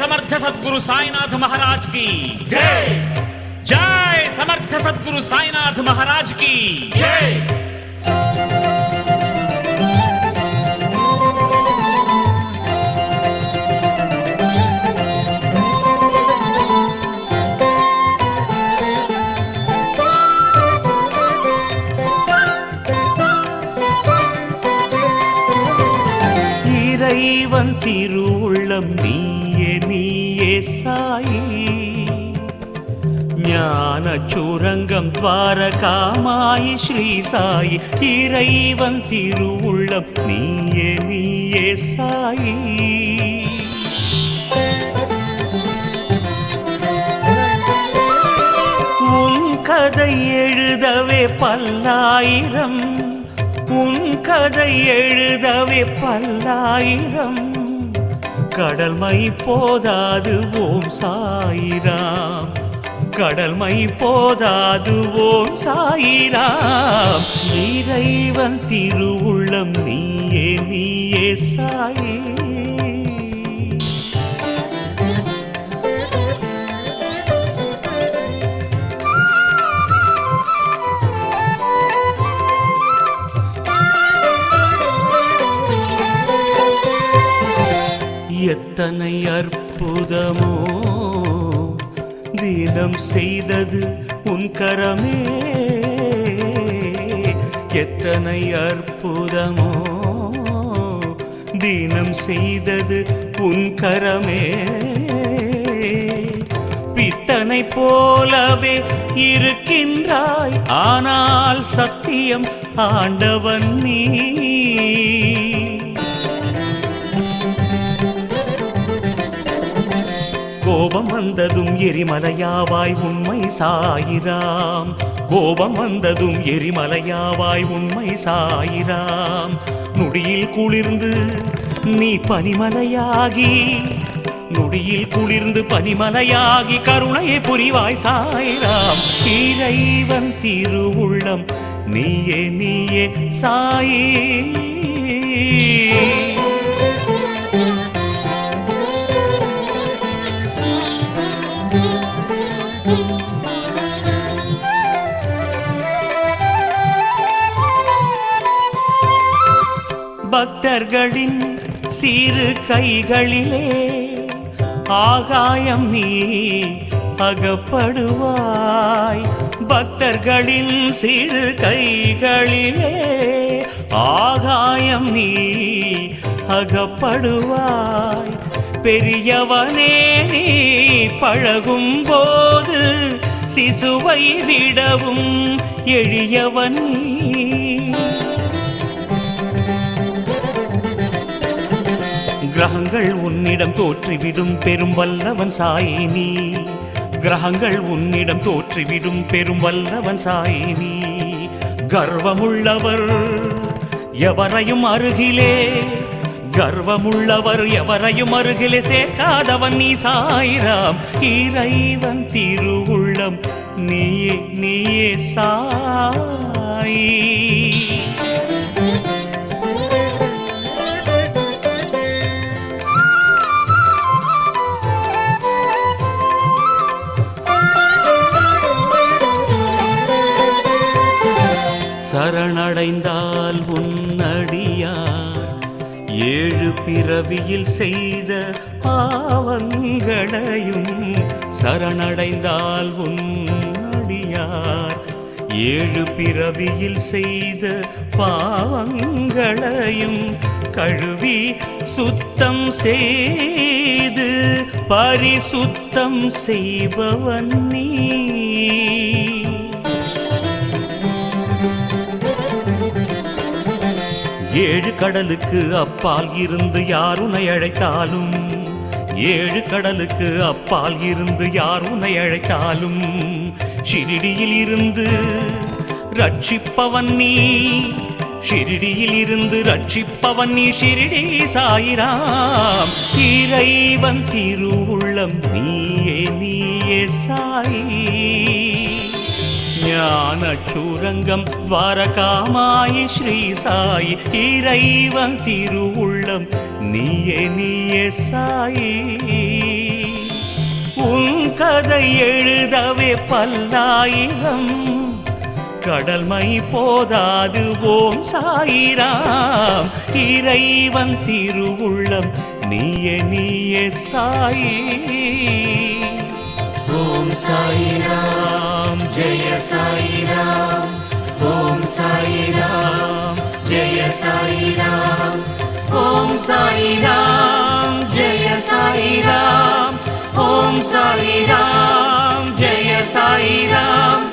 समर्थ सद्गुरु साईनाथ महाराज की जय। जय समर्थ सद्गुरु साईनाथ महाराज की जय। இறைவன் திருவுள்ளம் நீயே நீயே சாயி, ஞான சுரங்கம் துவாரகாமாயி ஸ்ரீ சாயி. இறைவன் திருவுள்ளம் நீயே நீயே சாயி. உன் கதை எழுதவே பல்லாயிரம், உன் கதை எழுதவே பல்லாயிரம், கடல் மை போதாது ஓம் சாயிராம், கடல் மை போதாது ஓம் சாயிராம். இறைவன் திருவுள்ளம் நீயே நீயே சாயி. எத்தனை அற்புதமோ தினம் செய்தது உன் கரமே, எத்தனை அற்புதமோ தினம் செய்தது உன் கரமே. பித்தனை போலவே இருக்கின்றாய், ஆனால் சத்தியம் ஆண்டவன் நீ. கோபம் வந்ததும் எரிமலையாவாய் உண்மை சாயிராம், கோபம் வந்ததும் எரிமலையாவாய் உண்மை சாயிராம். நொடியில் குளிர்ந்து நீ பனிமலையாகி, நொடியில் குளிர்ந்து பனிமலையாகி கருணையை புரிவாய் சாயிராம். இறைவன் திருவுள்ளம் நீயே நீயே சாயி. பக்தர்களின் சிறு கைகளிலே ஆகாயம் நீ அகப்படுவாய், பக்தர்களின் சிறு கைகளிலே ஆகாயம் நீ அகப்படுவாய். பெரியவனே நீ பழகும் போது சிசுவை விடவும் எளியவன் நீ. கிரகங்கள் உன்னிடம் தோற்றிவிடும் பெரும் வல்லவன் சாயி நீ, கிரகங்கள் உன்னிடம் தோற்றிவிடும் பெரும் வல்லவன் சாயி நீ. கர்வமுள்ளவர் எவரையும் அருகிலே, கர்வமுள்ளவர் எவரையும் அருகிலே சேர்க்காதவன் நீ சாயிராம். இறைவன் திருவுள்ளம் நீயே நீயே சாயி. சரணடைந்தால் உன்னடியார் ஏழு பிறவியில் செய்த பாவங்களையும், சரணடைந்தால் உன்னடியார் ஏழு பிறவியில் செய்த பாவங்களையும் கழுவி சுத்தம் செய்து பரிசுத்தம் செய்பவன் நீ. ஏழு கடலுக்கு அப்பால் இருந்து யார் உன்னை அழைத்தாலும், ஏழு கடலுக்கு அப்பால் இருந்து யார் உன்னை அழைத்தாலும் ஷிரிடியில் இருந்து ரட்சிப்பவன் நீ, ஷிரிடியில் இருந்து ரட்சிப்பவன் நீ ஷிரிடி சாயிராம். இறைவன் திருவுள்ளம் நீயே நீயே சாயி. ஞான சூரங்கம் துவாரகாமாயி ஸ்ரீ சாயி. இறைவன் திருவுள்ளம் நீயே நீயே சாயி. உன் கதை எழுதவே பல்லாயிரம் கடல்மை போதாது. ஓம் சாயிராம் இறைவன் திருவுள்ளம் நீயே நீயே சாயி. ஓம் சாயிராம் ஜெய சாயிராம். ஓம் சாயிராம் ஜெய சாயிராம். ஓம் சாயிராம் ஜெய சாயிராம். ஓம் சாயிராம் ஜெய சாயிராம்.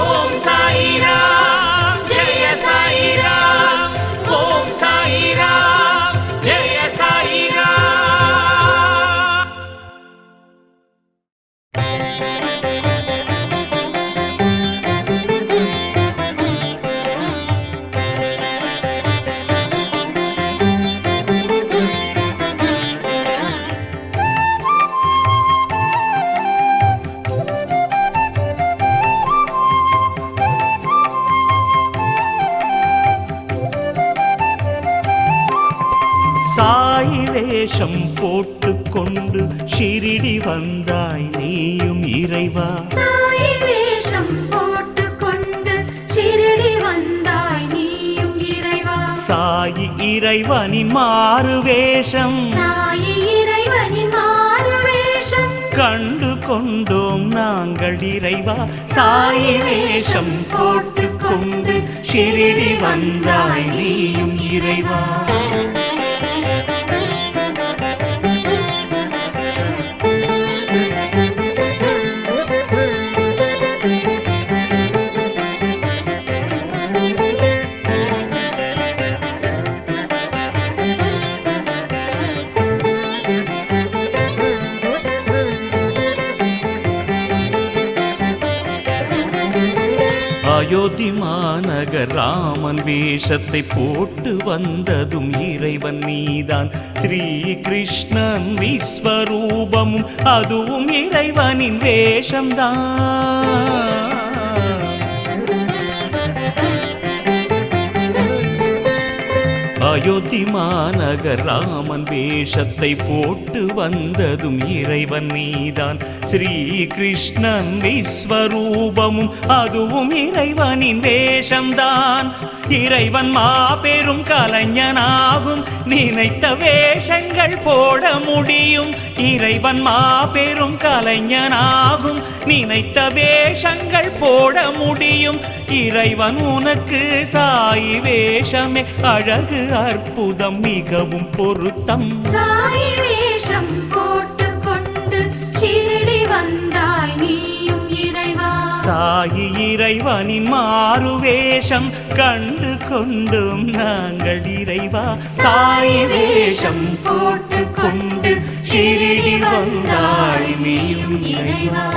ஓம் சாயிராம் ஜெய சாயிராம். ஓம் சாயிராம் ஜெய சாயிராம். சாயி வேஷம் போட்டுக்கொண்டு ஷிரிடி வந்தாய் நீயும் இறைவா. சாயி வேஷம் போட்டுக்கொண்டு ஷிரிடி வந்தாய் நீயும் இறைவா. சாயி இறைவனின் மாறு வேஷம். சாயி இறைவனின் மாறு வேஷம் கண்டு கொண்டோம் நாங்கள் இறைவா. சாயி வேஷம் போட்டுக்கொண்டு ஷிரிடி வந்தாய் நீயும் இறைவா. அயோத்தி மாநகர் ராமன் வேஷத்தை போட்டு வந்ததும் இறைவன் நீதான். ஸ்ரீ கிருஷ்ணன் விஸ்வரூபமும் அதுவும் இறைவனின் வேஷம்தான். அயோத்தி மாநகர் ராமன் வேஷத்தை போட்டு வந்ததும் இறைவன் நீதான். ஸ்ரீ கிருஷ்ணன் விஸ்வரூபமும் அதுவும் இறைவனின் வேஷம்தான். இறைவன் மாபெரும் கலைஞனாகும் நினைத்த வேஷங்கள் போட முடியும். இறைவன் மாபெரும் கலைஞனாகும் நினைத்த வேஷங்கள் போட முடியும். இறைவன் உனக்கு சாயி வேஷமே அழகு அற்புதம் மிகவும் பொருத்தம். சாயி வேஷம் போட்டுக்கொண்டு ஷிரிடி வந்தாய் நீயும் இறைவா. சாயி இறைவனின் மாறு வேஷம் கண்டு கொண்டும் நாங்கள் இறைவா. சாயி வேஷம் போட்டுக்கொண்டு ஷிரிடி வந்தாய் நீயும் இறைவா.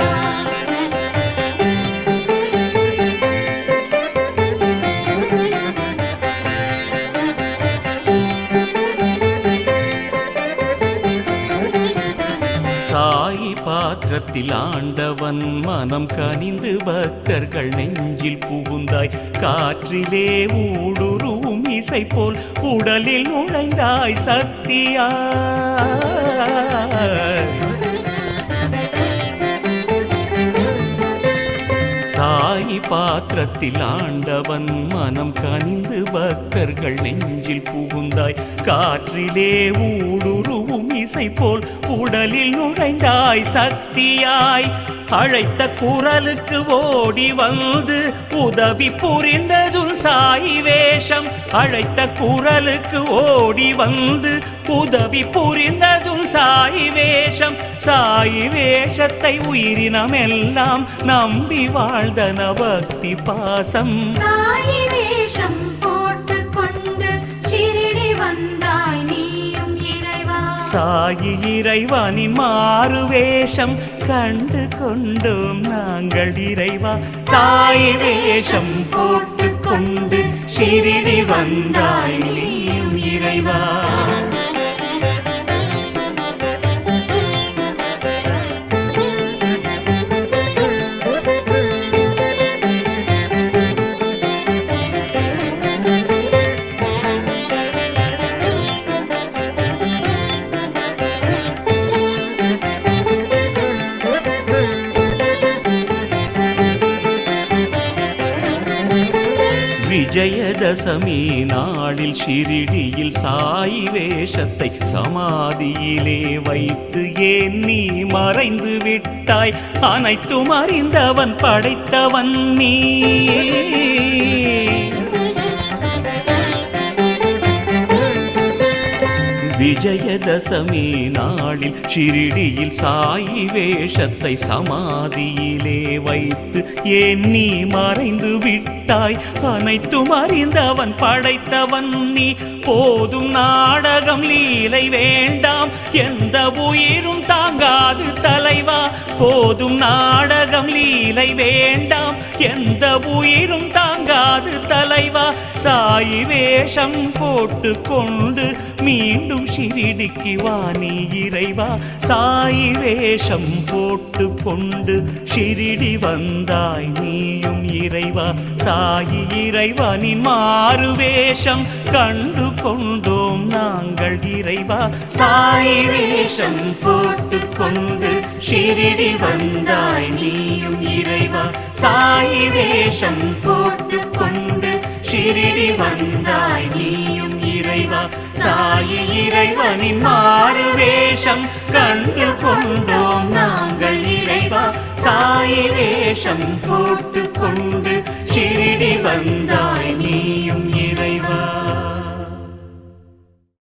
சாயி பாத்திரத்தில் ஆண்டவன் மனம் கனிந்து பக்தர்கள் நெஞ்சில் புகுந்தாய். காற்றிலே ஊடுருவும் இசை போல் உடலில் நுழைந்தாய் சக்தியா. சாயி பாத்திரத்தில் ஆண்டவன் மனம் கனிந்து பக்தர்கள் நெஞ்சில் புகுந்தாய். காற்றிலே ஊடுருவும் இசை போல் உடலில் நுழைந்தாய் சக்தியாய். அழைத்த குரலுக்கு ஓடி வந்து உதவி புரிந்ததும் சாயி வேஷம். அழைத்த குரலுக்கு ஓடி வந்து உதவி புரிந்ததும் சாயி வேஷம். சாயி வேஷத்தை உயிரினமெல்லாம் நம்பி வாழ்ந்தன பக்தி பாசம். சாயி வேஷம் போட்டுக்கொண்டு ஷிரிடி வந்தாய் நீயும் இறைவா. சாயி இறைவனின் மாறு வேஷம் கண்டு கொண்டோம் நாங்கள் இறைவா. சாயி வேஷம் போட்டுக்கொண்டு ஷிரிடி வந்தாய் நீயும் இறைவா. விஜயதசமி நாளில் ஷிரிடியில் சாயி வேஷத்தை சமாதியிலே வைத்து ஏன் நீ மறைந்து விட்டாய்? அனைத்தும் அறிந்தவன் படைத்தவன் நீ. விஜயதசமி நாளில் ஷிரிடியில் சாயி வேஷத்தை சமாதியிலே வைத்து ஏன் நீ மறைந்து விட்டாய்? அனைத்தும் அறிந்தவன் படைத்தவன் நீ. போதும் நாடகம் லீலை வேண்டாம், எந்த உயிரும் தாங்காது தலைவா. போதும் நாடகம் லீலை வேண்டாம், எந்த உயிரும் தாங்காது தலைவா. சாயி வேஷம் போட்டு கொண்டு மீண்டும் ஷிரிடிக்கு வா நீ இறைவா. சாயி வேஷம் போட்டு கொண்டு ஷிரிடி வந்தாய் நீயும் இறைவா. சாயி இறைவனின் மாறு வேஷம் கண்டு கொண்டோம் நாங்கள் இறைவா. சாயி வேஷம் போட்டு கொண்டு ஷிரிடி வந்தாய் நீயும் இறைவா. சாயி வேஷம் போட்டு கொண்டு ஷிரிடி வந்தாய் நீயும் இறைவா. சாயி இறைவனின் மாறு வேஷம் கண்டு கொண்டோம் நாங்கள் இறைவா. சாயி வேஷம் போட்டு கொண்டு ஷிரிடி வந்தாய் நீயும்